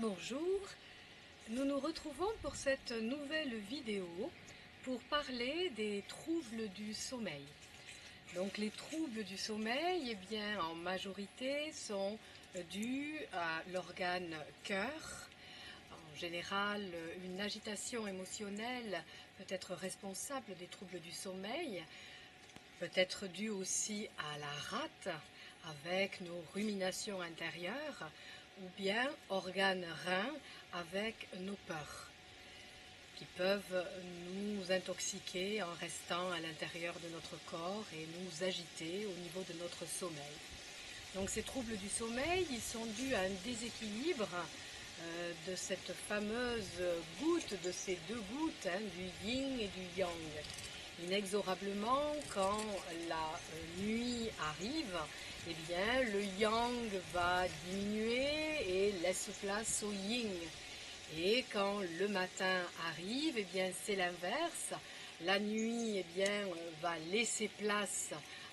Bonjour, nous nous retrouvons pour cette nouvelle vidéo pour parler des troubles du sommeil. Donc les troubles du sommeil, en majorité, sont dus à l'organe cœur. En général, une agitation émotionnelle peut être responsable des troubles du sommeil, peut être due aussi à la rate avec nos ruminations intérieures, ou bien organes reins avec nos peurs, qui peuvent nous intoxiquer en restant à l'intérieur de notre corps et nous agiter au niveau de notre sommeil. Donc ces troubles du sommeil, ils sont dus à un déséquilibre de cette fameuse goutte, de ces deux gouttes, du yin et du yang. Inexorablement, quand la nuit arrive, le yang va diminuer et laisse place au yin. Et quand le matin arrive, c'est l'inverse. La nuit va laisser place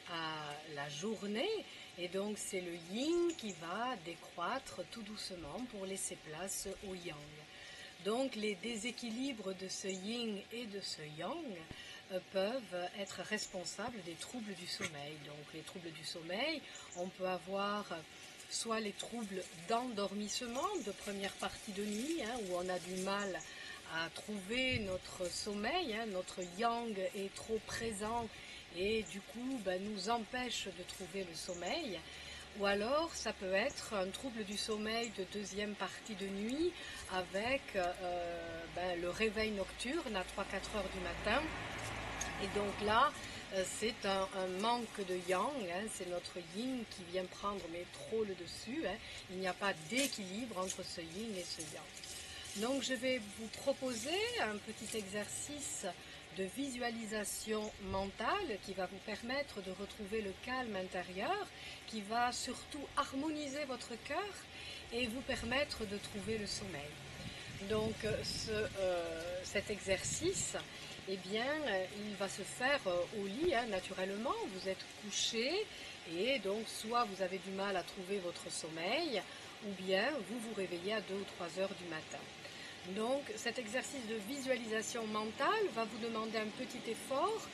à la journée, et donc c'est le yin qui va décroître tout doucement pour laisser place au yang. Donc les déséquilibres de ce yin et de ce yang peuvent être responsables des troubles du sommeil. Donc les troubles du sommeil, on peut avoir soit les troubles d'endormissement de première partie de nuit, où on a du mal à trouver notre sommeil, notre yang est trop présent et du coup nous empêche de trouver le sommeil. Ou alors ça peut être un trouble du sommeil de deuxième partie de nuit avec le réveil nocturne à 3-4 heures du matin. Et donc là, c'est un manque de yang, c'est notre yin qui vient prendre trop le dessus. Il n'y a pas d'équilibre entre ce yin et ce yang. Donc je vais vous proposer un petit exercice de visualisation mentale qui va vous permettre de retrouver le calme intérieur, qui va surtout harmoniser votre cœur et vous permettre de trouver le sommeil. Donc cet exercice, il va se faire au lit, naturellement. Vous êtes couché et donc soit vous avez du mal à trouver votre sommeil ou bien vous vous réveillez à 2 ou 3 heures du matin. Donc cet exercice de visualisation mentale va vous demander un petit effort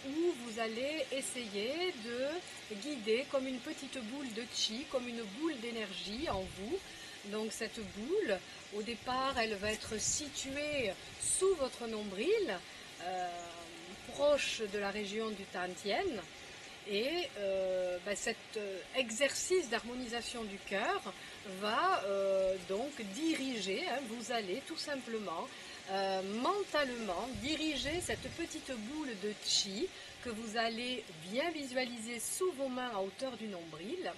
où vous allez essayer de guider comme une petite boule de chi, comme une boule d'énergie en vous. Donc cette boule, au départ, elle va être située sous votre nombril, proche de la région du Tantien. Et cet exercice d'harmonisation du cœur va donc diriger, vous allez tout simplement mentalement diriger cette petite boule de chi que vous allez bien visualiser sous vos mains à hauteur du nombril,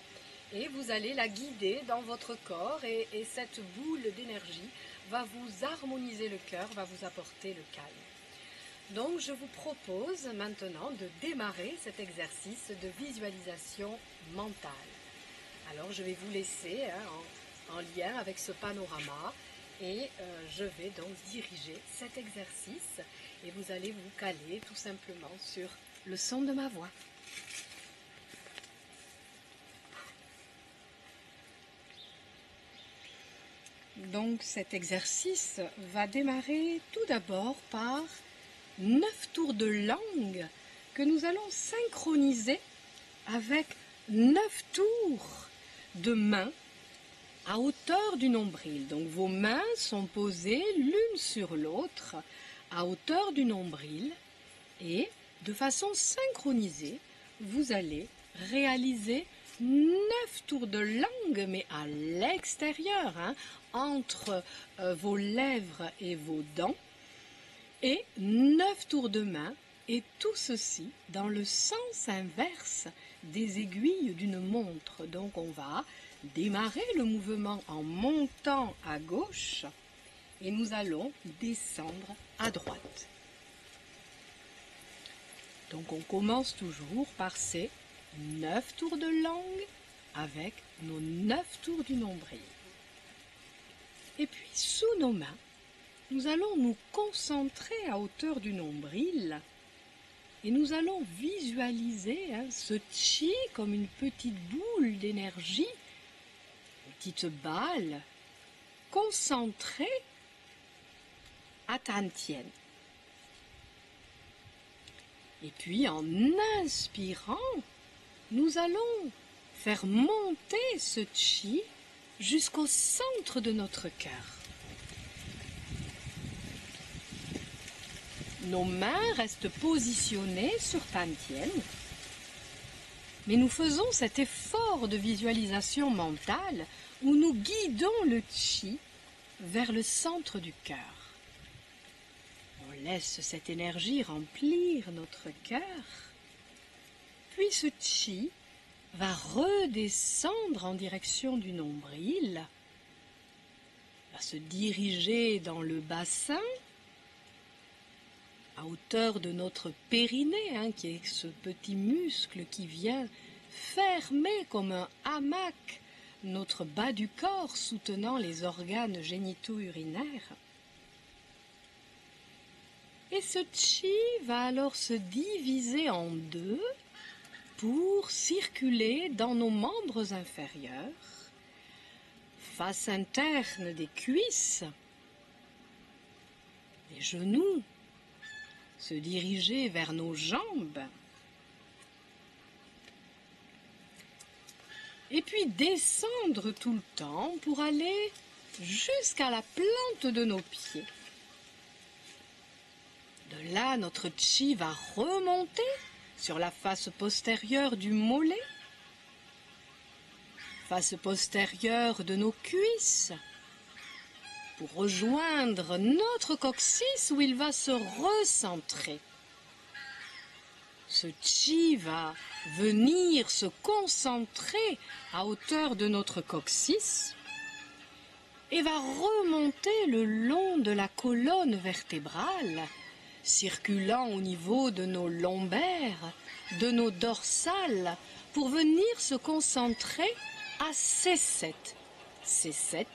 et vous allez la guider dans votre corps, et cette boule d'énergie va vous harmoniser le cœur, va vous apporter le calme. Donc je vous propose maintenant de démarrer cet exercice de visualisation mentale. Alors je vais vous laisser en lien avec ce panorama et je vais donc diriger cet exercice et vous allez vous caler tout simplement sur le son de ma voix. Donc cet exercice va démarrer tout d'abord par 9 tours de langue que nous allons synchroniser avec 9 tours de mains à hauteur du nombril. Donc vos mains sont posées l'une sur l'autre à hauteur du nombril et de façon synchronisée, vous allez réaliser 9 tours de langue, mais à l'extérieur, entre vos lèvres et vos dents, et 9 tours de main, et tout ceci dans le sens inverse des aiguilles d'une montre. Donc on va démarrer le mouvement en montant à gauche et nous allons descendre à droite. Donc on commence toujours par ces 9 tours de langue avec nos 9 tours du nombril. Et puis sous nos mains, nous allons nous concentrer à hauteur du nombril et nous allons visualiser ce chi comme une petite boule d'énergie, une petite balle concentrer à Tantien. Et puis en inspirant, nous allons faire monter ce chi jusqu'au centre de notre cœur. Nos mains restent positionnées sur Tantien, mais nous faisons cet effort de visualisation mentale où nous guidons le chi vers le centre du cœur. On laisse cette énergie remplir notre cœur, puis ce chi va redescendre en direction du nombril, va se diriger dans le bassin, à hauteur de notre périnée, qui est ce petit muscle qui vient fermer comme un hamac notre bas du corps soutenant les organes génitaux urinaires. Et ce chi va alors se diviser en deux pour circuler dans nos membres inférieurs, face interne des cuisses, des genoux, se diriger vers nos jambes, et puis descendre tout le temps pour aller jusqu'à la plante de nos pieds. De là, notre chi va remonter sur la face postérieure du mollet, face postérieure de nos cuisses, pour rejoindre notre coccyx où il va se recentrer. Ce chi va venir se concentrer à hauteur de notre coccyx et va remonter le long de la colonne vertébrale, circulant au niveau de nos lombaires, de nos dorsales, pour venir se concentrer à C7. C7,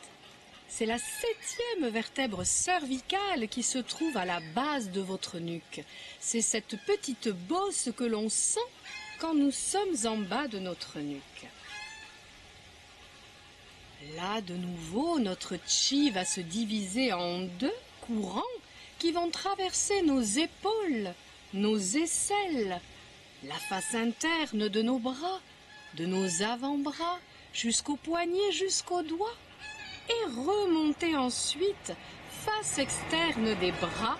c'est la 7e vertèbre cervicale qui se trouve à la base de votre nuque. C'est cette petite bosse que l'on sent quand nous sommes en bas de notre nuque. Là, de nouveau, notre chi va se diviser en deux courants qui vont traverser nos épaules, nos aisselles, la face interne de nos bras, de nos avant-bras, jusqu'aux poignets, jusqu'aux doigts, et remonter ensuite face externe des bras,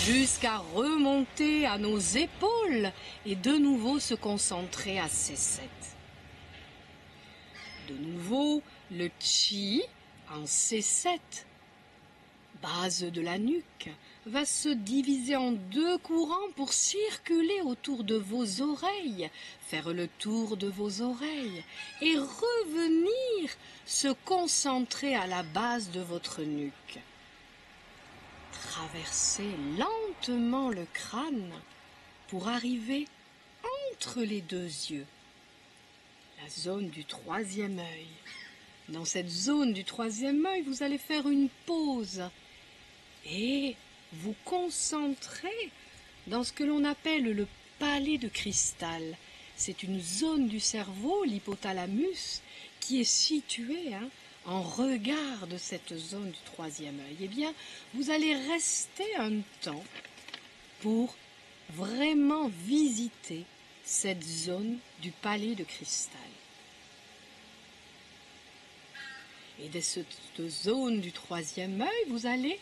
jusqu'à remonter à nos épaules et de nouveau se concentrer à C7. De nouveau, le chi en C7, base de la nuque, va se diviser en deux courants pour circuler autour de vos oreilles, faire le tour de vos oreilles et revenir se concentrer à la base de votre nuque. Traverser lentement le crâne pour arriver entre les deux yeux, la zone du troisième œil. Dans cette zone du troisième œil, vous allez faire une pause et vous concentrer dans ce que l'on appelle le palais de cristal. C'est une zone du cerveau, l'hypothalamus, qui est située en regard de cette zone du troisième œil. Eh bien, vous allez rester un temps pour vraiment visiter cette zone du palais de cristal. Et de cette zone du troisième œil, vous allez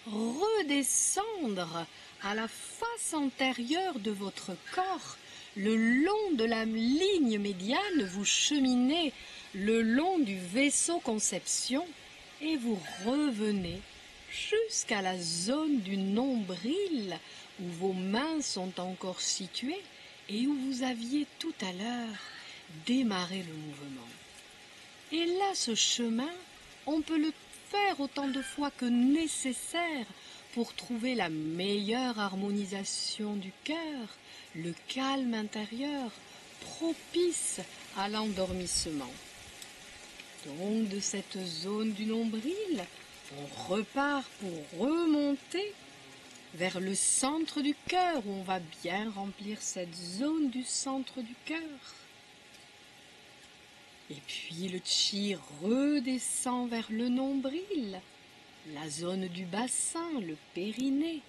redescendre à la face antérieure de votre corps, le long de la ligne médiane, vous cheminez le long du vaisseau conception et vous revenez jusqu'à la zone du nombril où vos mains sont encore situées et où vous aviez tout à l'heure démarré le mouvement. Et là, ce chemin, on peut le faire autant de fois que nécessaire pour trouver la meilleure harmonisation du cœur, le calme intérieur, propice à l'endormissement. Donc, de cette zone du nombril, on repart pour remonter vers le centre du cœur, où on va bien remplir cette zone du centre du cœur. Et puis le chi redescend vers le nombril, la zone du bassin, le périnée,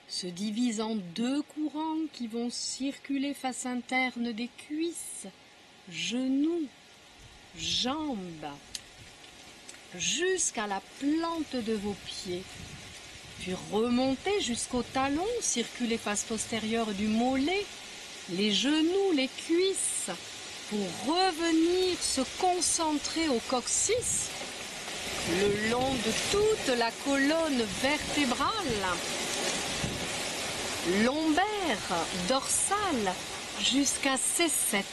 se divise en deux courants qui vont circuler face interne des cuisses, genoux, jambes, jusqu'à la plante de vos pieds, puis remonter jusqu'au talon, circuler face postérieure du mollet, les genoux, les cuisses, pour revenir se concentrer au coccyx, le long de toute la colonne vertébrale, lombaire, dorsale, jusqu'à C7.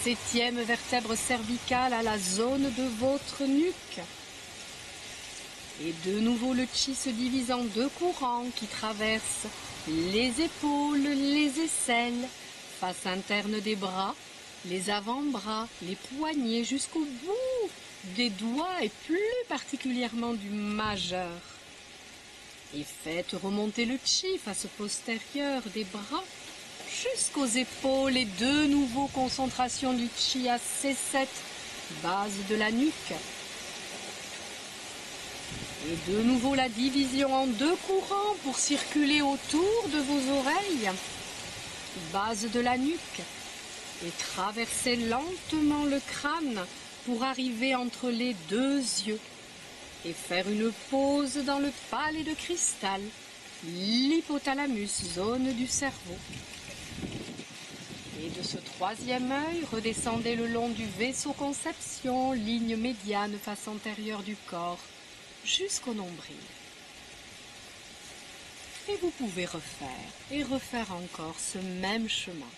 Septième vertèbre cervicale à la zone de votre nuque. Et de nouveau le chi se divise en deux courants qui traversent les épaules, les aisselles, face interne des bras, les avant-bras, les poignets jusqu'au bout des doigts et plus particulièrement du majeur. Et faites remonter le chi face postérieure des bras jusqu'aux épaules et de nouveau concentration du chi à C7, base de la nuque. Et de nouveau la division en deux courants pour circuler autour de vos oreilles, base de la nuque, et traverser lentement le crâne pour arriver entre les deux yeux et faire une pause dans le palais de cristal, l'hypothalamus, zone du cerveau. Et de ce troisième œil, redescendez le long du vaisseau conception, ligne médiane face antérieure du corps, jusqu'au nombril. Et vous pouvez refaire et refaire encore ce même chemin.